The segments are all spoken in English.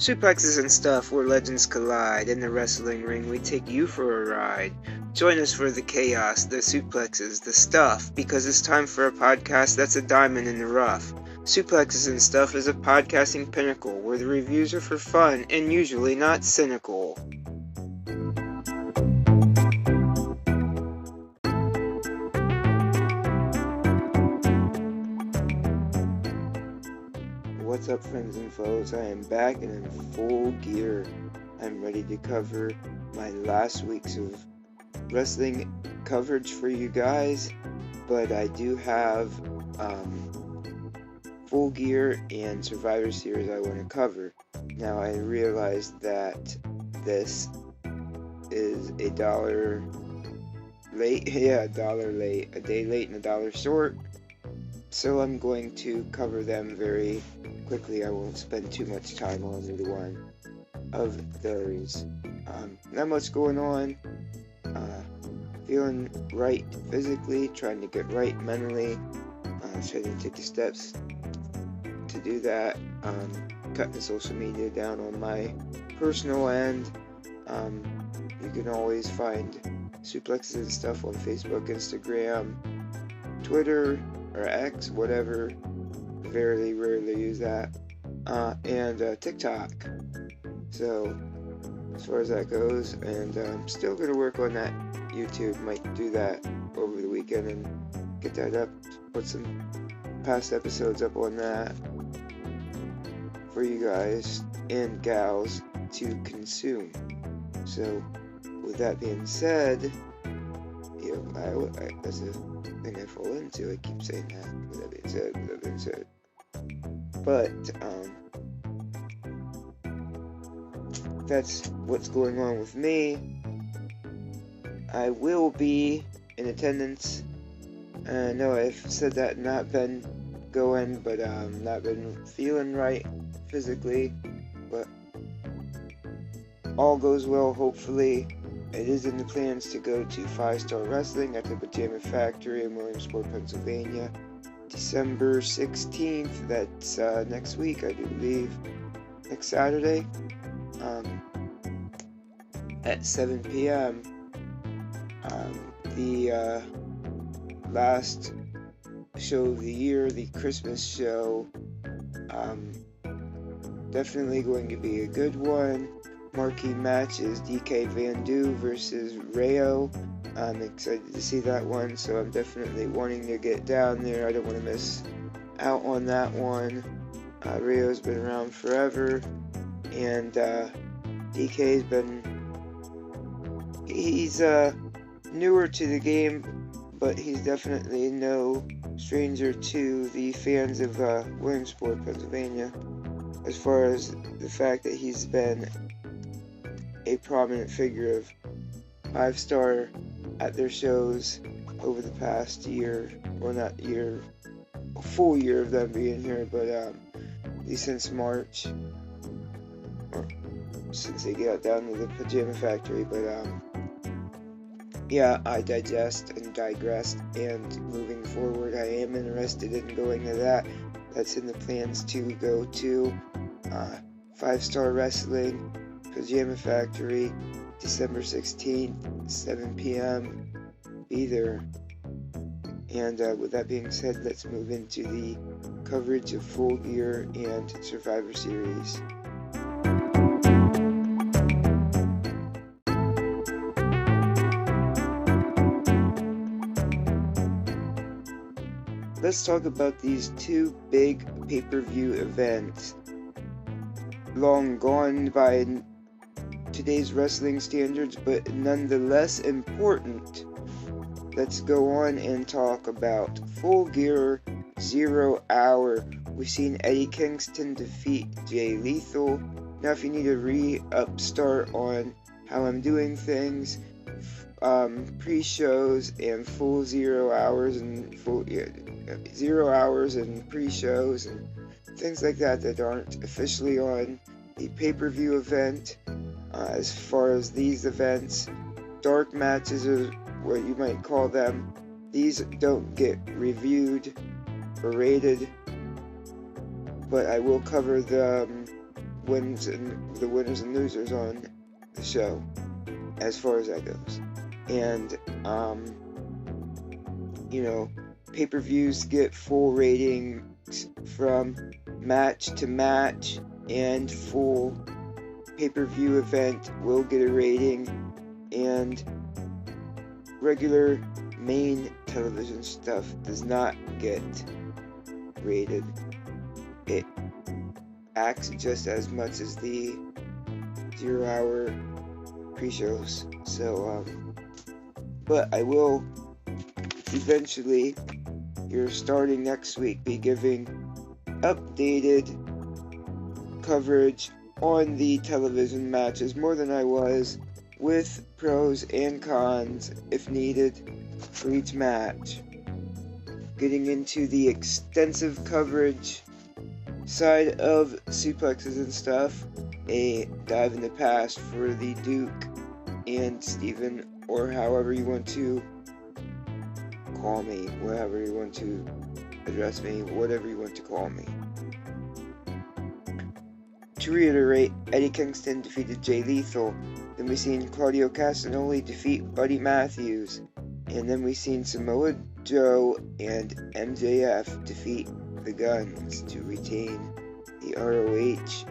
Suplexes and stuff where legends collide. In the wrestling ring, we take you for a ride. Join us for the chaos, the suplexes, the stuff, because it's time for a podcast that's a diamond in the rough. Suplexes and Stuff is a podcasting pinnacle where the reviews are for fun and usually not cynical. What's up, friends and foes? I am back and in full gear. I'm ready to cover my last weeks of wrestling coverage for you guys, but I do have Full Gear and Survivor Series I want to cover. Now I realized that this is $1 late. Yeah, $1 late. A day late and $1 short. So I'm going to cover them very quickly. I won't spend too much time on either one of those. Not much going on. Feeling right physically, trying to get right mentally. Trying to take the steps to do that. Cutting social media down on my personal end. You can always find Suplexes and Stuff on Facebook, Instagram, Twitter, or X, whatever. Very rarely use that. And TikTok. So, as far as that goes, and I'm still going to work on that YouTube. Might do that over the weekend and get that up. Put some past episodes up on that for you guys and gals to consume. So, with that being said, that's a thing I fall into. I keep saying that. With that being said. But, that's what's going on with me. I will be in attendance. I know I've said that, not been going, but not been feeling right physically. But all goes well, hopefully. It is in the plans to go to 5 Star Wrestling at the Pajama Factory in Williamsport, Pennsylvania, December 16th. That's next week, I do believe. Next Saturday. At 7 p.m. The last show of the year, the Christmas show, definitely going to be a good one. Marquee match is DK Van Du versus Rayo. I'm excited to see that one, so I'm definitely wanting to get down there. I don't want to miss out on that one. Rayo's been around forever, and DK's he's newer to the game, but he's definitely no stranger to the fans of Williamsport, Pennsylvania, as far as the fact that he's been a prominent figure of 5 Star at their shows over the past year, or not year, a full year of them being here, but at least since March, or since they got down to the Pajama Factory. But yeah, I digest and digressed, and moving forward, I am interested in going to that. That's in the plans to go to 5 Star Wrestling, Pajama Factory, December 16th, 7 p.m. Be there. And with that being said, let's move into the coverage of Full Gear and Survivor Series. Let's talk about these two big pay-per-view events, long gone by today's wrestling standards, but nonetheless important. Let's go on and talk about Full Gear 0 Hour. We've seen Eddie Kingston defeat Jay Lethal. Now if you need a re-upstart on how I'm doing things, pre-shows and full 0 hours and 0 hours and pre-shows and things like that aren't officially on the pay-per-view event. As far as these events, dark matches are what you might call them. These don't get reviewed or rated, but I will cover them winners and losers on the show, as far as that goes. And pay-per-views get full ratings from match to match, and full pay-per-view event will get a rating, and regular main television stuff does not get rated. It acts just as much as the 0-hour pre-shows. So, but I will eventually, here starting next week, be giving updated coverage on the television matches, more than I was, with pros and cons if needed for each match. Getting into the extensive coverage side of suplexes and stuff, a dive in the past for the Duke and Steven, or however you want to call me, whatever you want to address me, whatever you want to call me. To reiterate, Eddie Kingston defeated Jay Lethal. Then we seen Claudio Castagnoli defeat Buddy Matthews. And then we seen Samoa Joe and MJF defeat the Guns to retain the ROH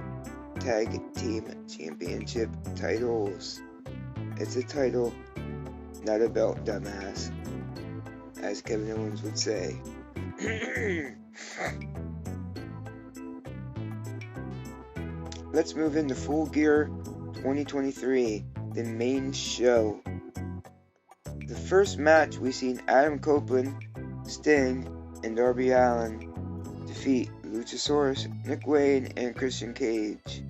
Tag Team Championship titles. It's a title, not a belt, dumbass, as Kevin Owens would say. Let's move into Full Gear 2023, the main show. The first match, we seen Adam Copeland, Sting, and Darby Allin defeat Luchasaurus, Nick Wayne, and Christian Cage.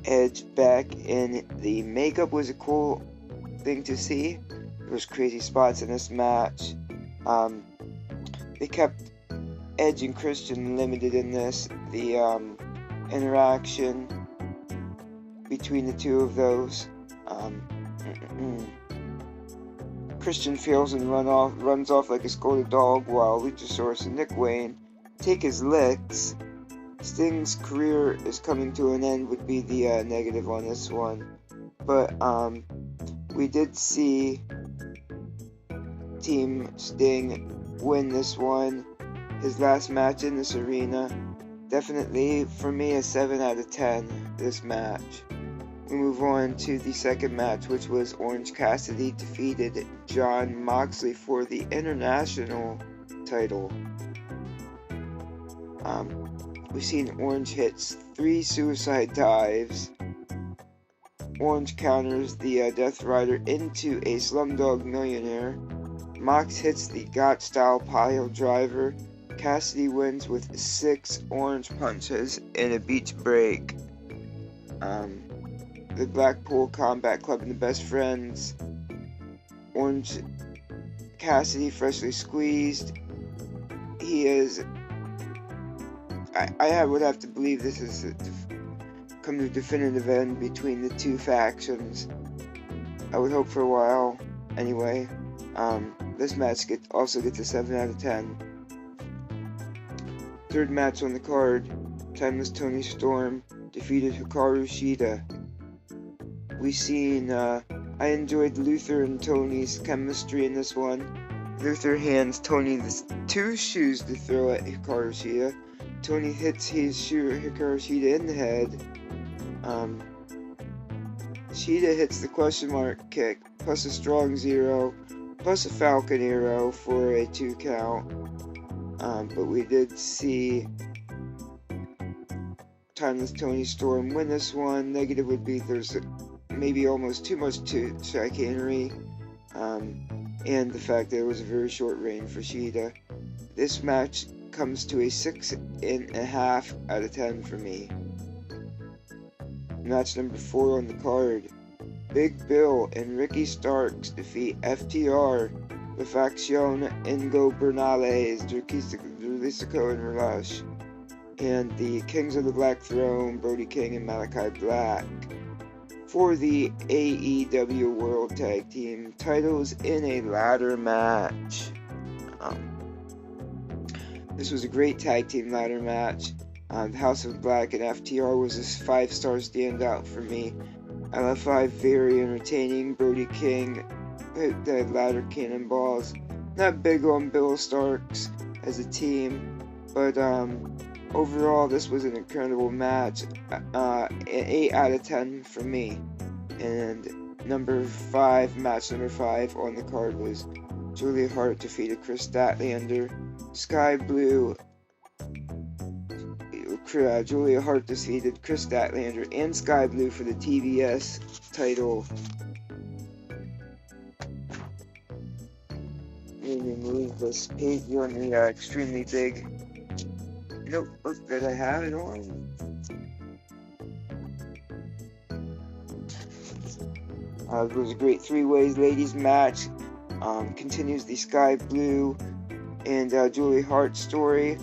Edge back in the makeup was a cool thing to see. There was crazy spots in this match. They kept Edge and Christian limited in this. The interaction between the two of those. Christian fails and runs off like a scolded dog, while Luchasaurus and Nick Wayne take his licks. Sting's career is coming to an end would be the negative on this one. But we did see Team Sting win this one. His last match in this arena. Definitely, for me, a 7 out of 10, this match. We move on to the second match, which was Orange Cassidy defeated Jon Moxley for the international title. We've seen Orange hits 3 suicide dives. Orange counters the Death Rider into a Slumdog Millionaire. Mox hits the Got Style Pile Driver. Cassidy wins with 6 orange punches and a beach break. The Blackpool Combat Club and the Best Friends. Orange Cassidy freshly squeezed. He is... I would have to believe this is come to a definitive end between the two factions. I would hope for a while. Anyway, this match also gets a 7 out of 10. Third match on the card, Timeless Tony Storm defeated Hikaru Shida. We seen, I enjoyed Luther and Tony's chemistry in this one. Luther hands Tony the 2 shoes to throw at Hikaru Shida. Tony hits his shoe at Hikaru Shida in the head. Shida hits the question mark kick, plus a strong 0, plus a Falcon Arrow for a 2 count. But we did see Timeless Tony Storm win this one. Negative would be there's maybe almost too much chicanery, and the fact that it was a very short reign for Shida. This match comes to a 6.5 out of 10 for me. Match number 4 on the card. Big Bill and Ricky Starks defeat FTR, La Facción Ingobernales, Drisico and Rush, and the Kings of the Black Throne, Brody King and Malachi Black, for the AEW World Tag Team titles in a ladder match. This was a great tag team ladder match. House of Black and FTR was a 5-star standout for me. LFI very entertaining. Brody King hit the ladder cannonballs. Not big on Bill Starks as a team, but overall this was an incredible match. 8 out of 10 for me. And match number 5 on the card was Julia Hart defeated Kris Statlander. Sky Blue. Julia Hart defeated Kris Statlander and Sky Blue for the TBS title. Let me move this page on the extremely big notebook that I have it on. It was a great 3-ways ladies match. Continues the Sky Blue and Julia Hart story.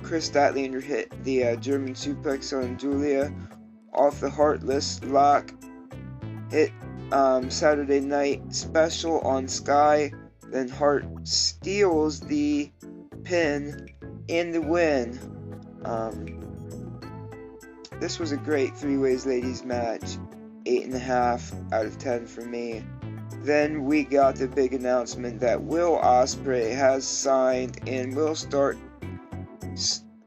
Kris Statlander hit the German suplex on Julia off the Heartless lock. Hit Saturday Night Special on Sky. Then Hart steals the pin and the win. This was a great 3-ways ladies match. 8.5 out of 10 for me. Then we got the big announcement that Will Ospreay has signed and will start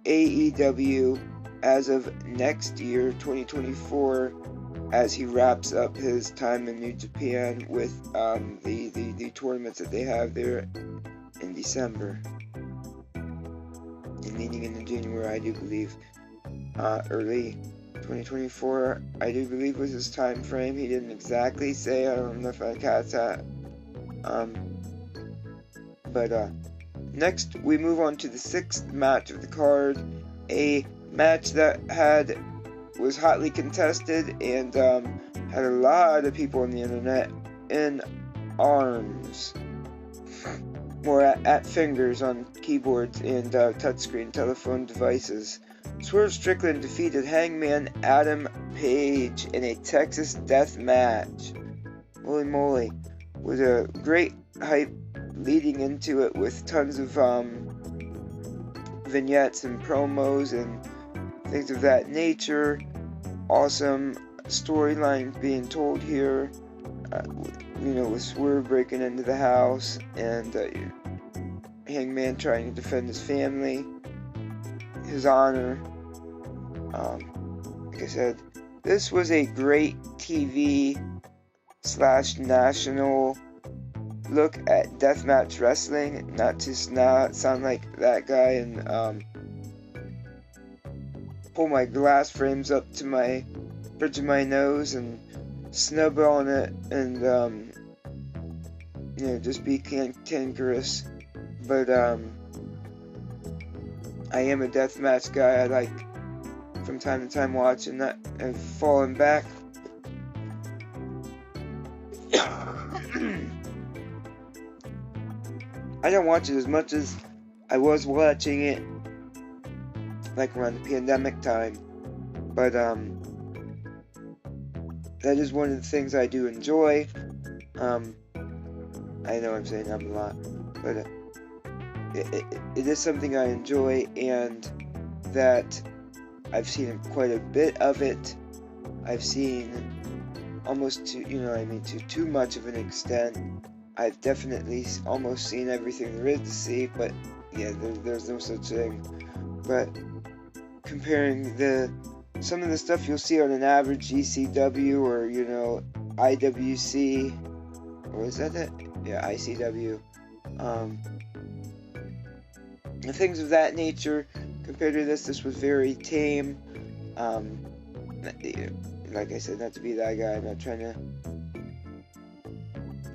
AEW as of next year, 2024, as he wraps up his time in New Japan with the tournaments that they have there in December. And leading into January, I do believe, early 2024, I do believe was his time frame. He didn't exactly say. I don't know if I caught that. Next, we move on to the 6th match of the card, a match that was hotly contested and had a lot of people on the internet in arms, or at fingers on keyboards and touchscreen telephone devices. Swerve Strickland defeated Hangman Adam Page in a Texas death match. Holy moly, with a great hype leading into it with tons of vignettes and promos and things of that nature. Awesome storyline being told here, with Swerve breaking into the house and Hangman trying to defend his family, his honor. Like I said, this was a great TV/national look at deathmatch wrestling. Not to sound like that guy and pull my glass frames up to my bridge of my nose and snub on it and just be cantankerous. But I am a deathmatch guy. I like from time to time watching that and falling back. I don't watch it as much as I was watching it like around the pandemic time, but that is one of the things I do enjoy. I know I'm saying that a lot, but it is something I enjoy, and that I've seen quite a bit of it. I've seen almost to too much of an extent. I've definitely almost seen everything there is to see, but yeah, there's no such thing. But comparing some of the stuff you'll see on an average ECW or IWC, or is that it? Yeah, ICW. And things of that nature. Compared to this was very tame. Like I said, not to be that guy. I'm not trying to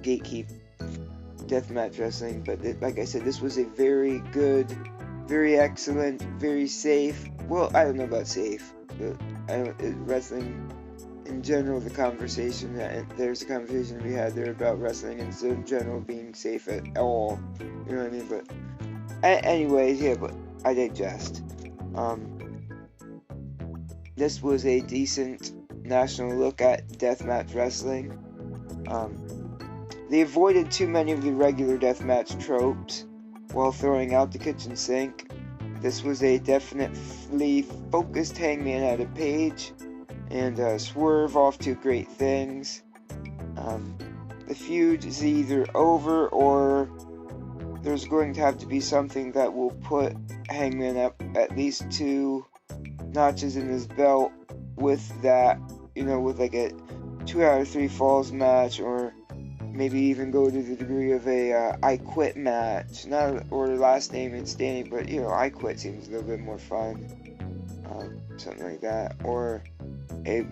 gatekeep deathmatch wrestling, but like I said, this was a very good, very excellent, very safe. Well, I don't know about safe, but wrestling in general. There's a conversation to be had there about wrestling instead of general being safe at all. You know what I mean? But anyways, yeah. But I digest. This was a decent national look at deathmatch wrestling. They avoided too many of the regular deathmatch tropes while throwing out the kitchen sink. this was a definitely focused Hangman Adam Page, and Swerve off to great things. The feud is either over or there's going to have to be something that will put Hangman up at least 2 notches in his belt with that, with like a 2 out of 3 falls match, or maybe even go to the degree of a I Quit match. Or last name and standing, but I Quit seems a little bit more fun. Something like that. Or a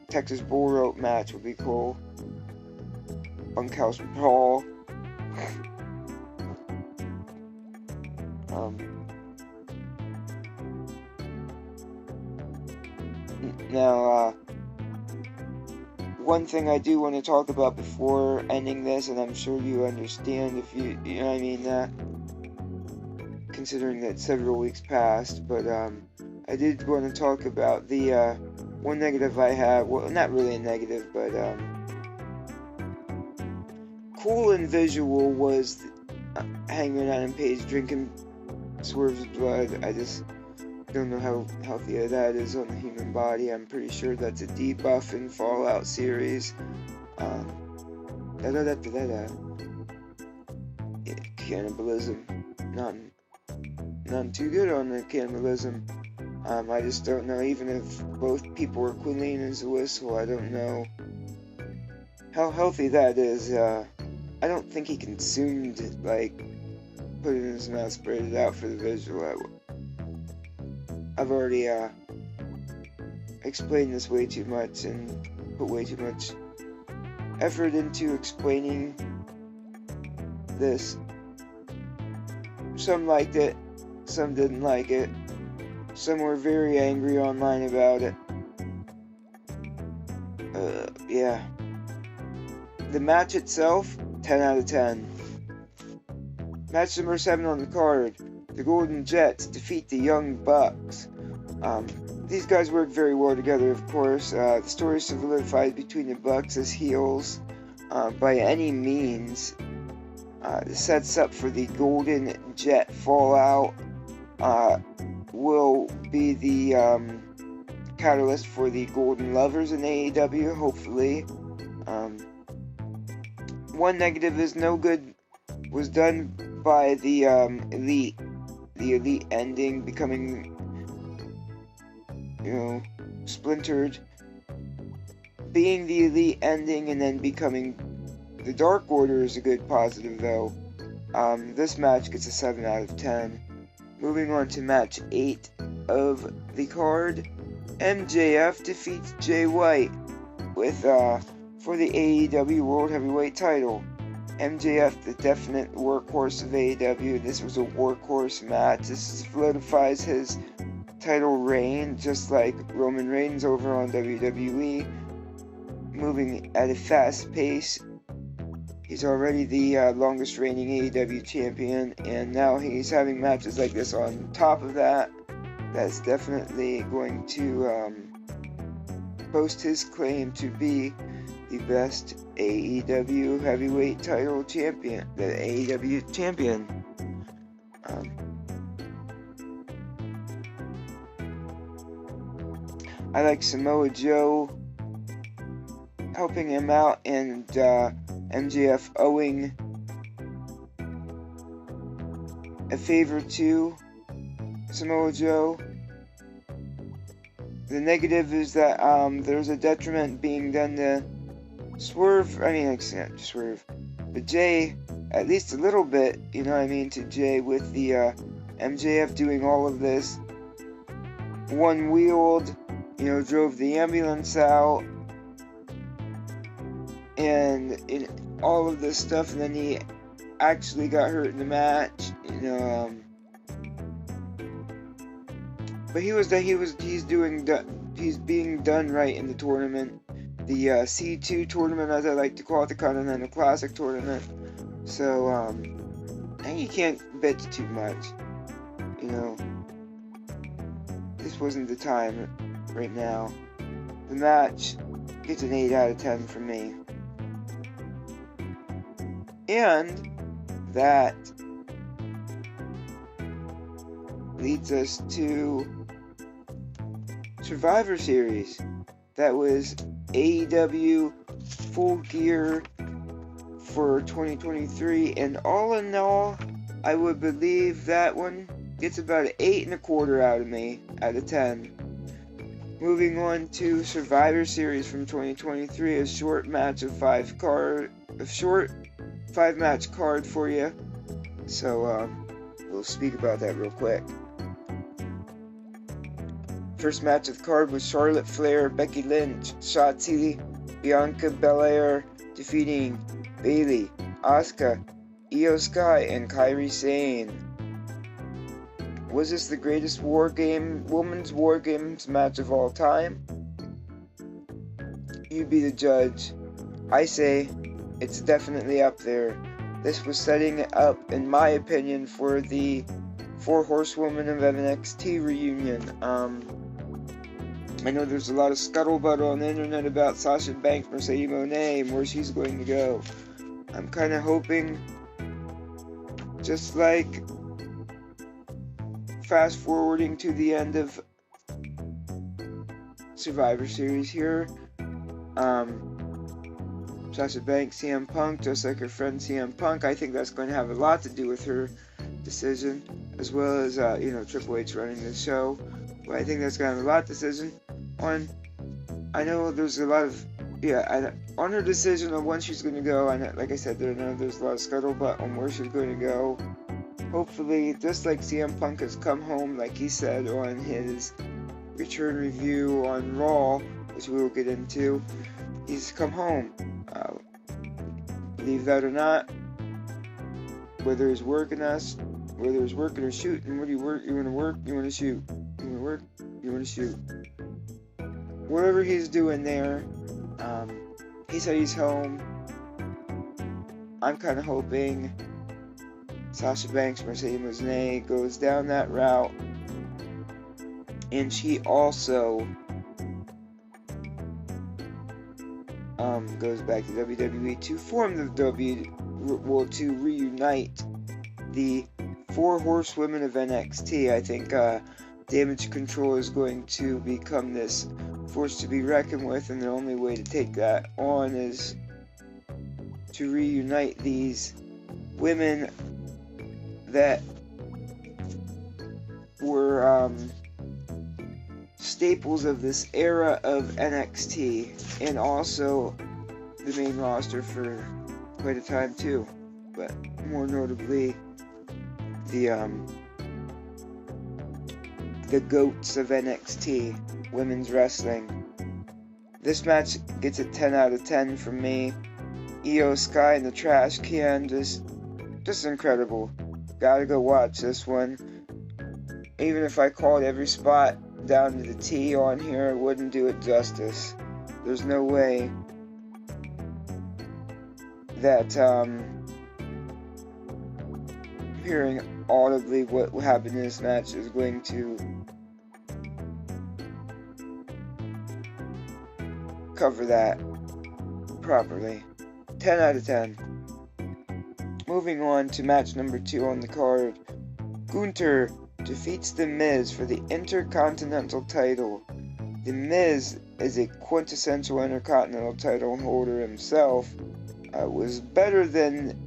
Texas Bull Rope match would be cool. Bunkhouse Brawl. Now, one thing I do want to talk about before ending this, and I'm sure you understand if you know what I mean, considering that several weeks passed, but I did want to talk about the one negative I have. Well, not really a negative, but cool and visual was Hangman Adam Page drinking Swerve's blood. I just don't know how healthy that is on the human body. I'm pretty sure that's a debuff in Fallout series. Cannibalism. Not too good on the cannibalism. I just don't know, even if both people were Quilleen and Zwistle, I don't know how healthy that is. I don't think he consumed it, like, put it in his mouth, spread it out for the visual. I've already explained this way too much and put way too much effort into explaining this. Some liked it, some didn't like it, some were very angry online about it. Yeah. The match itself, 10 out of 10. Match number 7 on the card. The Golden Jets defeat the Young Bucks. These guys work very well together, of course. The story solidified between the Bucks as heels by any means. This sets up for the Golden Jet fallout. Will be the catalyst for the Golden Lovers in AEW, hopefully. One negative is no good was done by the Elite. The Elite ending, becoming, splintered. Being the Elite ending and then becoming the Dark Order is a good positive, though. This match gets a 7 out of 10. Moving on to match 8 of the card. MJF defeats Jay White with for the AEW World Heavyweight title. MJF, the definite workhorse of AEW. This was a workhorse match. This solidifies his title reign, just like Roman Reigns over on WWE. Moving at a fast pace. He's already the longest reigning AEW champion, and now he's having matches like this on top of that. That's definitely going to boast his claim to be the best AEW heavyweight title champion, the AEW champion. I like Samoa Joe helping him out, and MJF owing a favor to Samoa Joe. The negative is that there's a detriment being done to Swerve, but Jay, at least a little bit, to Jay with the MJF doing all of this. One-wheeled, drove the ambulance out, and all of this stuff, and then he actually got hurt in the match, but he's being done right in the tournament. The C2 tournament, as I like to call it, the Continental Classic tournament. So, and you can't bitch too much. This wasn't the time right now. The match gets an 8 out of 10 from me. And that leads us to Survivor Series. That was AEW Full Gear for 2023, and all in all, I would believe that one gets about an 8.25 out of me, out of 10. Moving on to Survivor Series from 2023, a short 5-match card for you. So we'll speak about that real quick. First match of the card was Charlotte Flair, Becky Lynch, Shotzi, Bianca Belair defeating Bayley, Asuka, Io Sky, and Kairi Sane. Was this the greatest women's War Games match of all time? You be the judge. I say it's definitely up there. This was setting up, in my opinion, for the 4 Horsewomen of NXT reunion. I know there's a lot of scuttlebutt on the internet about Sasha Banks, Mercedes Moné, and where she's going to go. I'm kind of hoping, just like fast forwarding to the end of Survivor Series here, Sasha Banks, CM Punk, just like her friend CM Punk, I think that's going to have a lot to do with her decision, as well as, Triple H running the show. But I think that's going to have a lot of decision on, I know there's a lot of, on her decision on when she's going to go. I know, like I said, there's a lot of scuttlebutt on where she's going to go. Hopefully, just like CM Punk has come home, like he said on his return review on Raw, which we will get into, he's come home. Believe that or not, whether he's working or shooting, what do you work? You want to work? You want to shoot? You want to work? You want to shoot? Whatever he's doing there, he said he's home. I'm kind of hoping Sasha Banks, Mercedes Moné goes down that route, and she also goes back to WWE to form to reunite the 4 Horsewomen of NXT. I think Damage Control is going to become this force to be reckoned with, and the only way to take that on is to reunite these women that were staples of this era of NXT, and also the main roster for quite a time too, but more notably the GOATs of NXT women's wrestling. This match gets a 10 out of 10 from me. Io Sky in the trash can, just incredible. Gotta go watch this one. Even if I called every spot down to the T on here, I wouldn't do it justice. There's no way that hearing audibly what happened in this match is going to cover that properly. 10 out of 10. Moving on to match number 2 on the card. Gunther defeats The Miz for the Intercontinental title. The Miz is a quintessential Intercontinental title holder himself. Was better than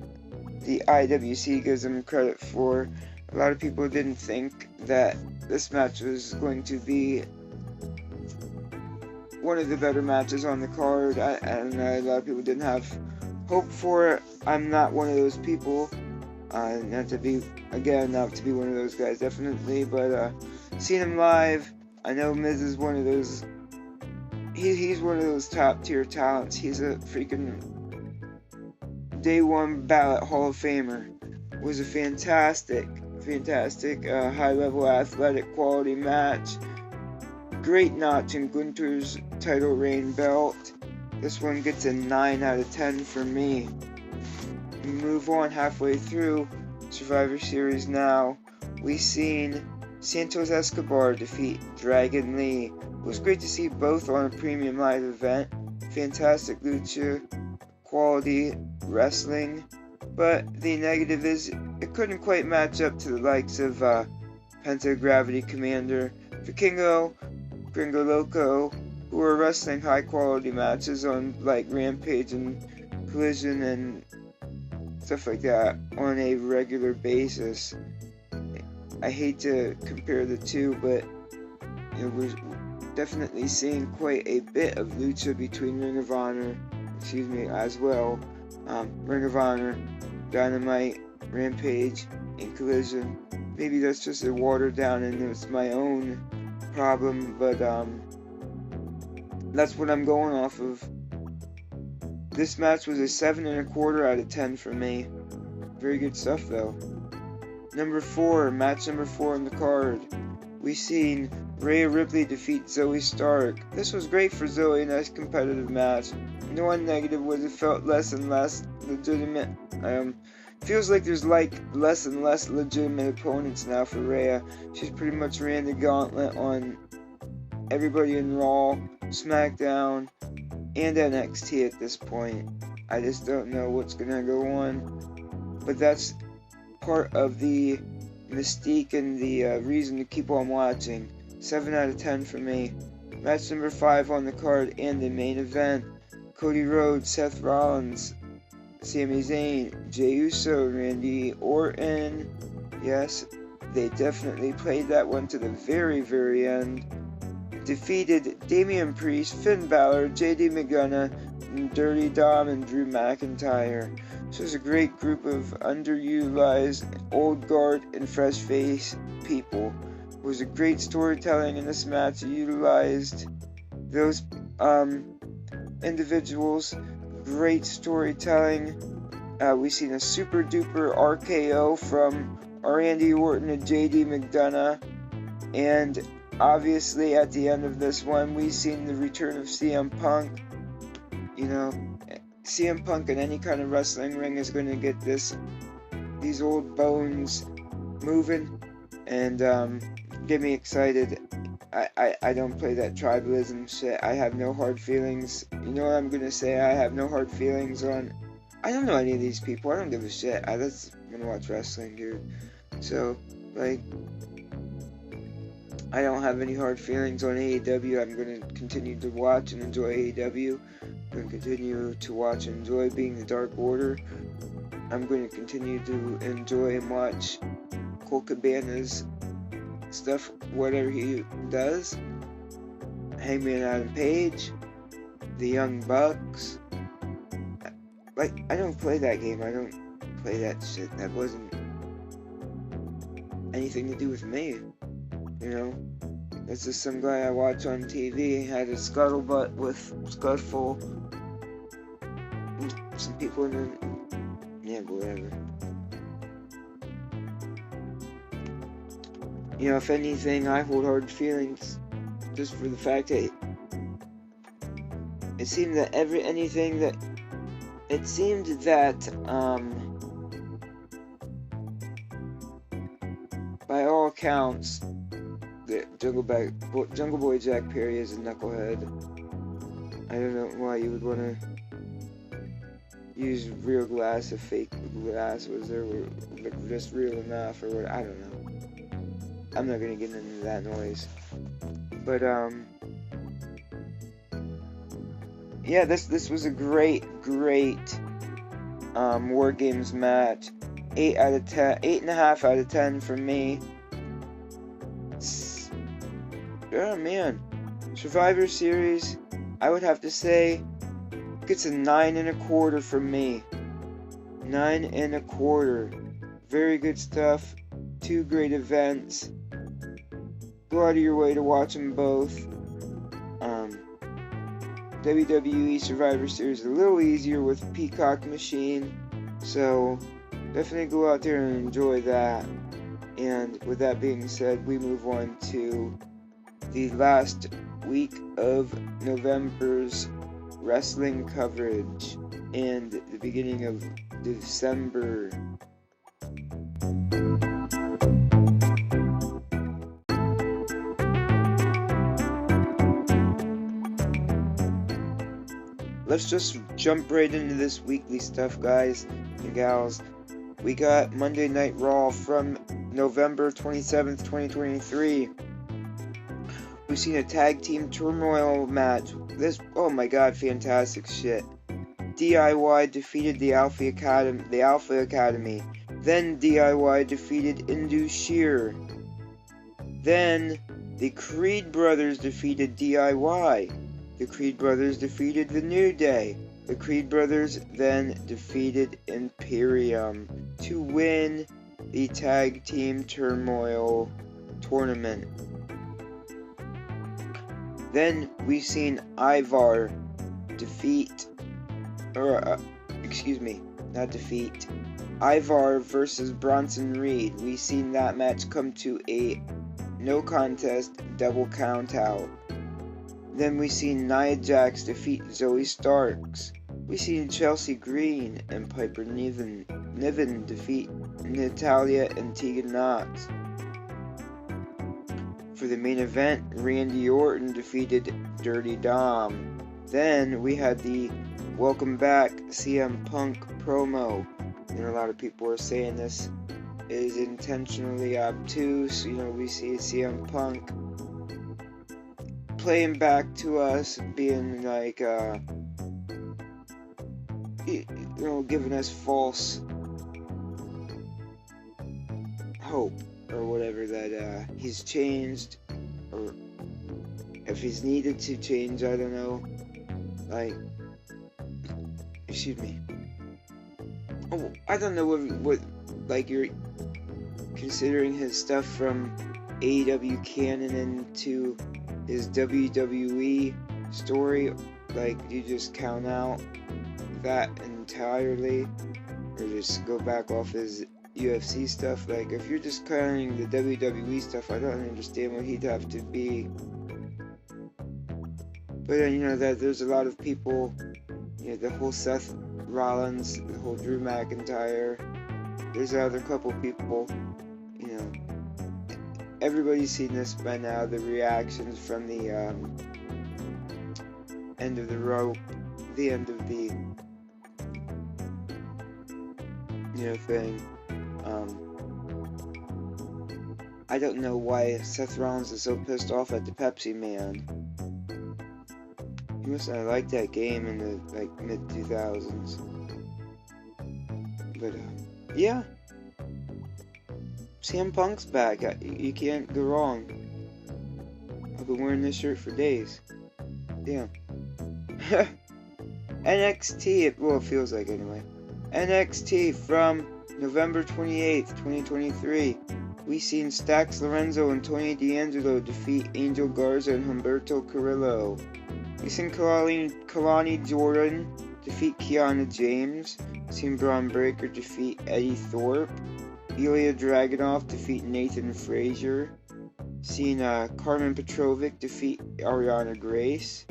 the IWC gives him credit for. A lot of people didn't think that this match was going to be one of the better matches on the card, and a lot of people didn't have hope for it. I'm not one of those people. Not to be one of those guys, definitely, but seeing him live, I know Miz is one of those, he's one of those top tier talents. He's a freaking day one ballot Hall of Famer. Was a fantastic high level athletic quality match. Great notch in Gunther's title reign belt. This one gets a 9 out of 10 for me. We move on halfway through Survivor Series now. We've seen Santos Escobar defeat Dragon Lee. It was great to see both on a premium live event. Fantastic lucha quality wrestling. But the negative is it couldn't quite match up to the likes of Penta-Gravity Commander, Vikingo, Gringo Loco, who are wrestling high quality matches on like Rampage and Collision and stuff like that on a regular basis. I hate to compare the two, but we're definitely seeing quite a bit of lucha between Ring of Honor, as well. Ring of Honor, Dynamite, Rampage, and Collision. Maybe that's just a watered down and it's my own problem, but that's what I'm going off of. This match was a 7.25 out of 10 for me. Very good stuff though. Match number 4 on the card. We seen Rhea Ripley defeat Zoe Stark. This was great for Zoe, a nice competitive match. The one negative was it felt less and less legitimate. Feels like there's like less and less legitimate opponents now for Rhea. She's pretty much ran the gauntlet on everybody in Raw, SmackDown, and NXT at this point. I just don't know what's gonna go on, but that's part of the mystique and the reason to keep on watching. 7 out of 10 for me. Match number 5 on the card and the main event. Cody Rhodes, Seth Rollins, Sami Zayn, Jey Uso, Randy Orton. Yes, they definitely played that one to the very, very end. Defeated Damian Priest, Finn Balor, JD McDonough, Dirty Dom, and Drew McIntyre. This was a great group of underutilized, old guard, and fresh face people. It was a great storytelling in this match. It utilized those individuals. Great storytelling. We seen a super duper RKO from Randy Orton and JD McDonough, and obviously at the end of this one we seen the return of CM Punk. CM Punk in any kind of wrestling ring is going to get these old bones moving and get me excited. I don't play that tribalism shit. I have no hard feelings. You know what I'm gonna say? I have no hard feelings on. I don't know any of these people. I don't give a shit. I'm gonna watch wrestling, dude. So, like, I don't have any hard feelings on AEW. I'm gonna continue to watch and enjoy AEW. I'm gonna continue to watch and enjoy being the Dark Order. I'm gonna continue to enjoy and watch Colt Cabana's stuff, whatever he does. Hangman Adam Page, the Young Bucks. Like, I don't play that game. I don't play that shit. That wasn't anything to do with me. It's just some guy I watch on TV had a scuttlebutt with Scutful. Some people in the... Yeah, whatever. If anything, I hold hard feelings just for the fact that it seemed that by all accounts, the Jungle Boy Jack Perry is a knucklehead. I don't know why you would want to use real glass if fake glass was there, or just real enough, or what, I don't know. I'm not gonna get into that noise. But yeah, this was a great War Games match. 8.5 out of 10 for me. Oh man, Survivor Series, I would have to say gets a 9.25 from me. 9.25. Very good stuff. 2 great events. Go out of your way to watch them both. WWE Survivor Series is a little easier with Peacock Machine, so definitely go out there and enjoy that. And with that being said, we move on to the last week of November's wrestling coverage and the beginning of December. Let's just jump right into this weekly stuff, guys and gals. we got Monday Night Raw from November 27th, 2023. We've seen a tag team turmoil match. This, oh my god, fantastic shit. DIY defeated the Alpha Academy. Then DIY defeated Indus Sher. Then the Creed brothers defeated DIY. The Creed brothers defeated the New Day. The Creed brothers then defeated Imperium to win the Tag Team Turmoil tournament. Then we've seen Ivar Ivar versus Bronson Reed. We've seen that match come to a no contest double count out. Then we've seen Nia Jax defeat Zoe Starks. We've seen Chelsea Green and Piper Niven defeat Natalya and Tegan Nox. For the main event, Randy Orton defeated Dirty Dom. Then we had the Welcome Back CM Punk promo. And a lot of people are saying this is intentionally obtuse. You know, we see CM Punk playing back to us, being like, giving us false hope or whatever that he's changed, or if he's needed to change, I don't know. Oh, I don't know what like you're considering his stuff from AEW canon into his WWE story. Like, you just count out that entirely, or just go back off his UFC stuff. Like, if you're just counting the WWE stuff, I don't understand what he'd have to be. But then, that there's a lot of people, the whole Seth Rollins, the whole Drew McIntyre, there's another couple people, everybody's seen this by now, the reactions from the end of the rope, the end of the thing. I don't know why Seth Rollins is so pissed off at the Pepsi Man. He must not like that game in the mid-2000s. But yeah, CM Punk's back. You can't go wrong. I've been wearing this shirt for days. Damn. NXT, well, it feels like anyway. NXT from November 28th, 2023. We seen Stax Lorenzo and Tony D'Angelo defeat Angel Garza and Humberto Carrillo. We seen Kalani Jordan defeat Kiana James. Seen Braun Breaker defeat Eddie Thorpe. Ilya Dragunov defeat Nathan Frazier. Seen Carmen Petrovic defeat Ariana Grace.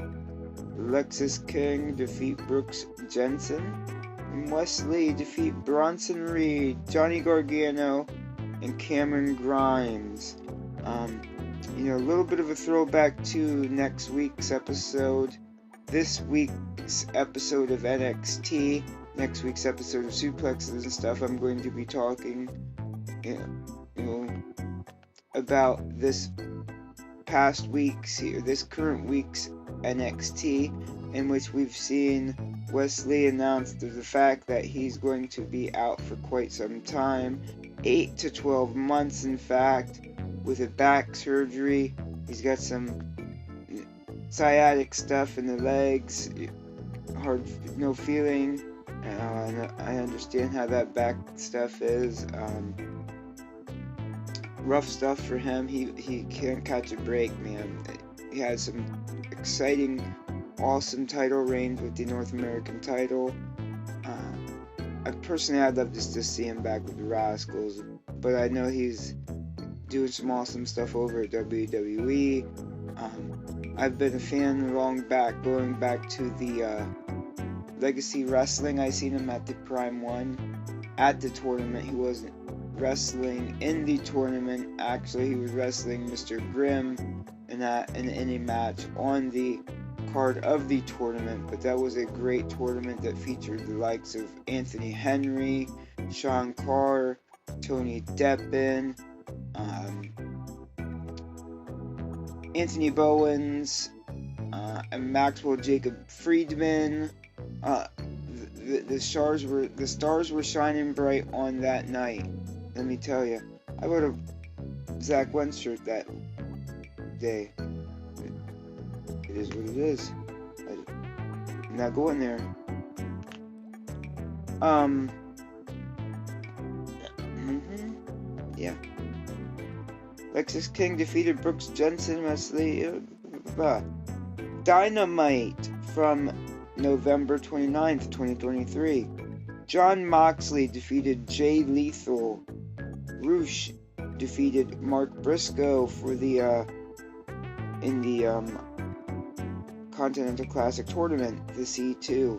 Lexis King defeat Brooks Jensen. And Wesley defeat Bronson Reed, Johnny Gargano, and Cameron Grimes. A little bit of a throwback to next week's episode. This week's episode of NXT, next week's episode of Suplexes and stuff, I'm going to be talking, about this current week's NXT, in which we've seen Wesley announce the fact that he's going to be out for quite some time, 8 to 12 months in fact, with a back surgery. He's got some sciatic stuff in the legs, no feeling. I understand how that back stuff is. Rough stuff for him. He can't catch a break, man. He has some exciting, awesome title reigns with the North American title. I'd love just to see him back with the Rascals, but I know he's doing some awesome stuff over at WWE. I've been a fan going back to the Legacy Wrestling. I seen him at the Prime 1 at the tournament. He wasn't wrestling in the tournament. Actually, he was wrestling Mr. Grimm in a match on the card of the tournament. But that was a great tournament that featured the likes of Anthony Henry, Sean Carr, Tony Deppen, Anthony Bowens, and Maxwell Jacob Friedman. The stars were shining bright on that night. Let me tell you, I bought a Zach Wentz shirt that day. It is what it is. I'm not going there. Yeah. Lexis King defeated Brooks Jensen, Wesley. Dynamite from November 29th, 2023. John Moxley defeated Jay Lethal. Roosh defeated Mark Briscoe for the in the Continental Classic Tournament, the C2.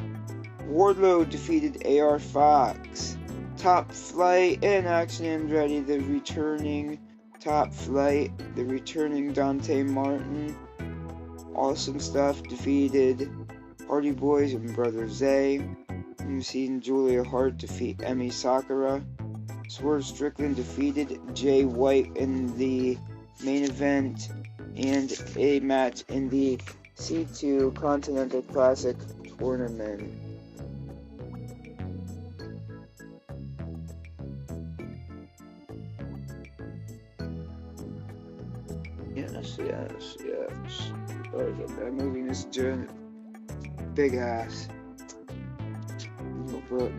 Wardlow defeated AR Fox. Top Flight and Action Andretti, the returning Top Flight, the returning Dante Martin. Awesome Stuff defeated Hardy Boys and Brother Zay. We've seen Julia Hart defeat Emi Sakura. Swerve Strickland defeated Jay White in the main event and a match in the C2 Continental Classic Tournament. Yes. Sorry about that. Moving this journey. Big ass. But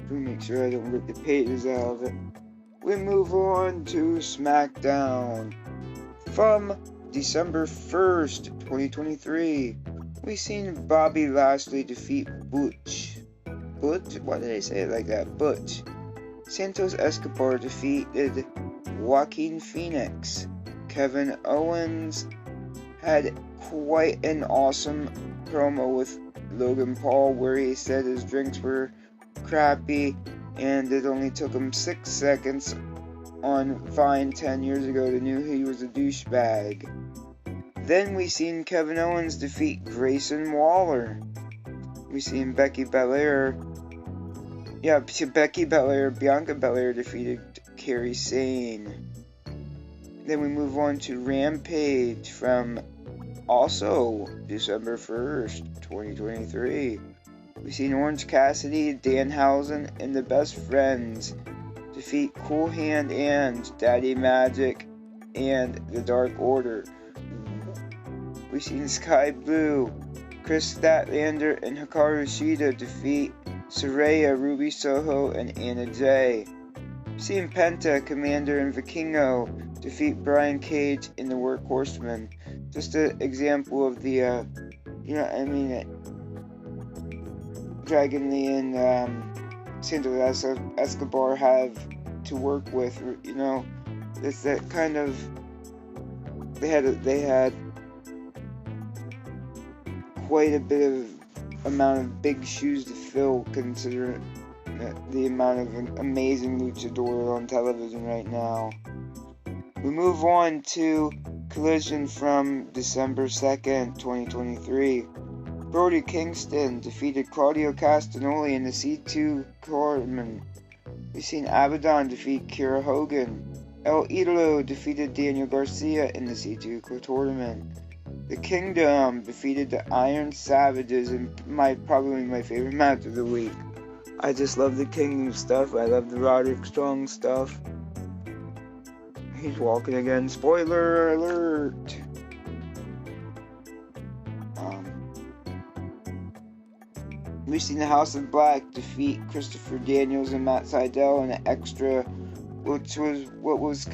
we make sure I don't rip the pages out of it. We move on to SmackDown. From December 1st, 2023, we seen Bobby Lashley defeat Butch. Why did I say it like that? Butch. Santos Escobar defeated Joaquin Phoenix. Kevin Owens had quite an awesome promo with Logan Paul where he said his drinks were crappy and it only took him 6 seconds on Vine 10 years ago to know he was a douchebag. Then we seen Kevin Owens defeat Grayson Waller. We seen Bianca Belair defeated Kairi Sane. Then we move on to Rampage from also December 1st, 2023. We've seen Orange Cassidy, Danhausen, and the Best Friends defeat Cool Hand and Daddy Magic and the Dark Order. We've seen Sky Blue, Chris Statlander, and Hikaru Shida defeat Saraya, Ruby Soho, and Anna Jay. We've seen Penta, Commander, and Vikingo defeat Brian Cage and the Workhorsemen. Just an example of the, Dragon Lee and Santos Escobar have to work with. It's that kind of. They had quite a bit of amount of big shoes to fill, considering the amount of amazing luchadors on television right now. We move on to Collision from December 2nd, 2023. Brody Kingston defeated Claudio Castagnoli in the C2 tournament. We've seen Abaddon defeat Kiera Hogan. El Idolo defeated Daniel Garcia in the C2 tournament. The Kingdom defeated the Iron Savages in probably my favorite match of the week. I just love the Kingdom stuff. I love the Roderick Strong stuff. He's walking again. Spoiler alert! We've seen the House of Black defeat Christopher Daniels and Matt Sydal in an extra, which was what was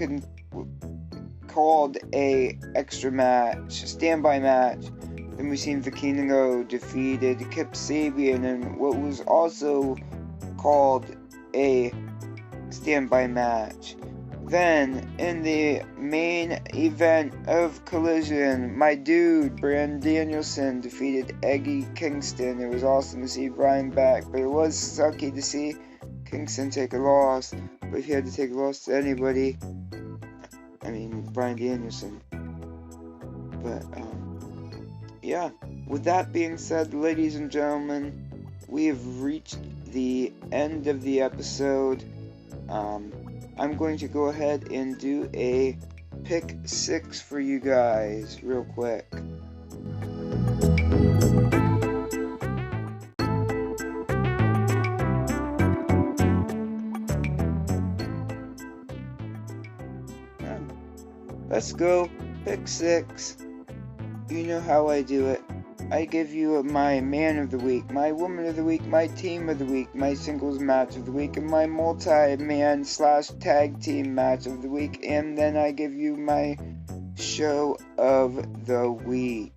called a extra match, standby match. Then we've seen Vikingo defeated Kip Sabian in what was also called a standby match. Then, in the main event of Collision, my dude, Bryan Danielson, defeated Eddie Kingston. It was awesome to see Bryan back, but it was sucky to see Kingston take a loss. But if he had to take a loss to anybody, Bryan Danielson. But, yeah. With that being said, ladies and gentlemen, we have reached the end of the episode. I'm going to go ahead and do a pick 6 for you guys real quick. Let's go. Pick 6. You know how I do it. I give you my man of the week, my woman of the week, my team of the week, my singles match of the week, and my multi-man / tag team match of the week, and then I give you my show of the week.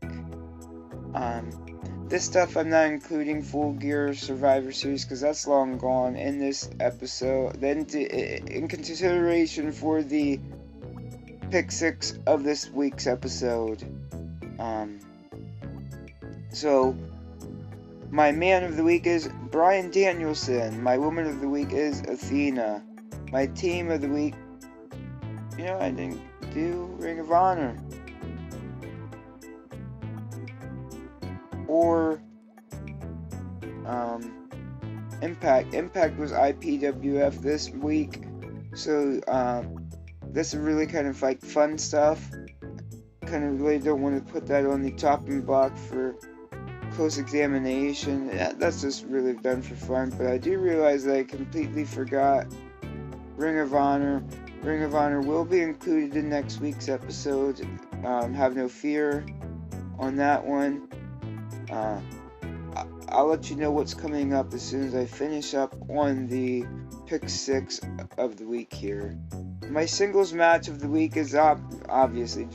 This stuff I'm not including Full Gear Survivor Series because that's long gone in this episode. Then in consideration for the pick 6 of this week's episode. So, my man of the week is Bryan Danielson. My woman of the week is Athena. My team of the week, I didn't do Ring of Honor. Or, Impact. Impact was IPWF this week. So, this is really kind of like fun stuff. Kind of really don't want to put that on the chopping block for close examination. That's just really done for fun, but I do realize that I completely forgot Ring of Honor. Ring of Honor will be included in next week's episode. Have no fear on that one. I'll let you know what's coming up as soon as I finish up on the pick 6 of the week here. My singles match of the week is obviously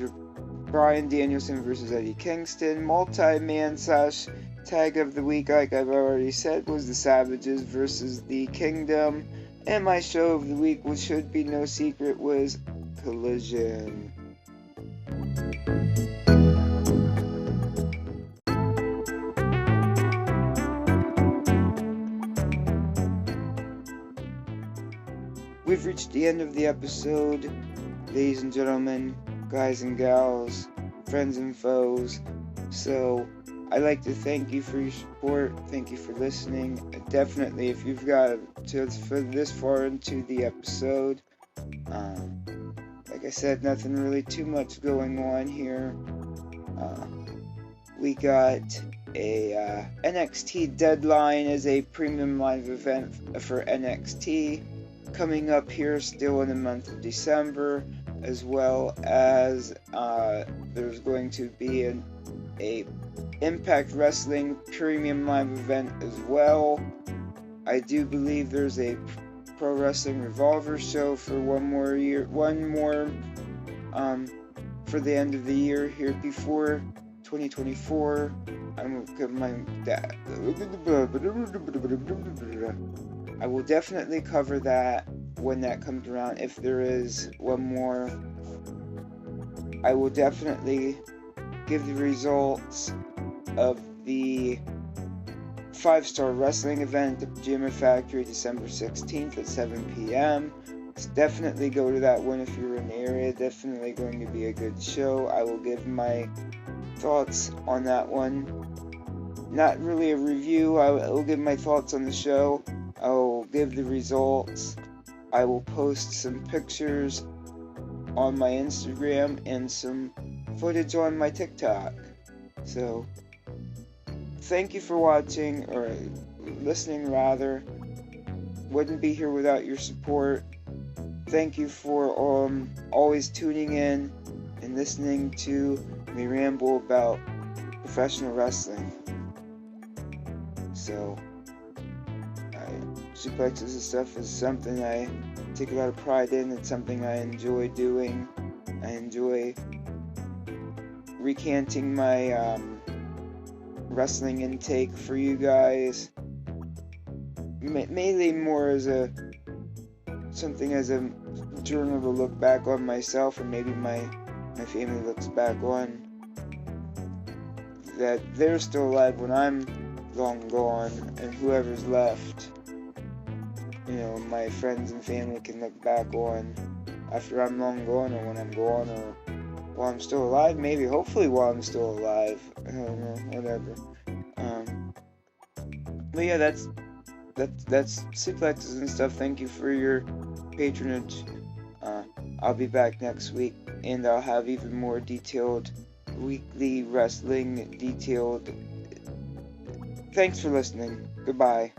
Bryan Danielson versus Eddie Kingston. Multi-man / tag of the week, like I've already said, was the Savages versus the Kingdom. And my show of the week, which should be no secret, was Collision. We've reached the end of the episode, ladies and gentlemen, guys and gals, friends and foes. So, I'd like to thank you for your support. Thank you for listening. Definitely, if you've got for this far into the episode, like I said, nothing really too much going on here. We got a NXT Deadline as a premium live event for NXT coming up here still in the month of December, as well as there's going to be a Impact Wrestling premium live event as well. I do believe there's a Pro Wrestling Revolver show for one more for the end of the year here before 2024. I will definitely cover that when that comes around. If there is one more, I will definitely give the results of the 5-Star Wrestling event at the Pajama Factory December 16th at 7 p.m. Definitely go to that one if you're in the area. Definitely going to be a good show. I will give my thoughts on that one. Not really a review. I will give my thoughts on the show. I will give the results. I will post some pictures on my Instagram and some footage on my TikTok. So, thank you for watching, or listening rather. Wouldn't be here without your support. Thank you for always tuning in and listening to me ramble about professional wrestling. So, suplexes and stuff is something I take a lot of pride in. It's something I enjoy doing. I enjoy recanting my wrestling intake for you guys. Mainly more as something as a journal to look back on myself, and maybe my family looks back on, that they're still alive when I'm long gone, and whoever's left, my friends and family can look back on after I'm long gone, or when I'm gone, or while I'm still alive, maybe, hopefully while I'm still alive. I don't know, whatever. But yeah, that's Suplexes and stuff. Thank you for your patronage. I'll be back next week, and I'll have even more detailed weekly wrestling detailed. Thanks for listening. Goodbye.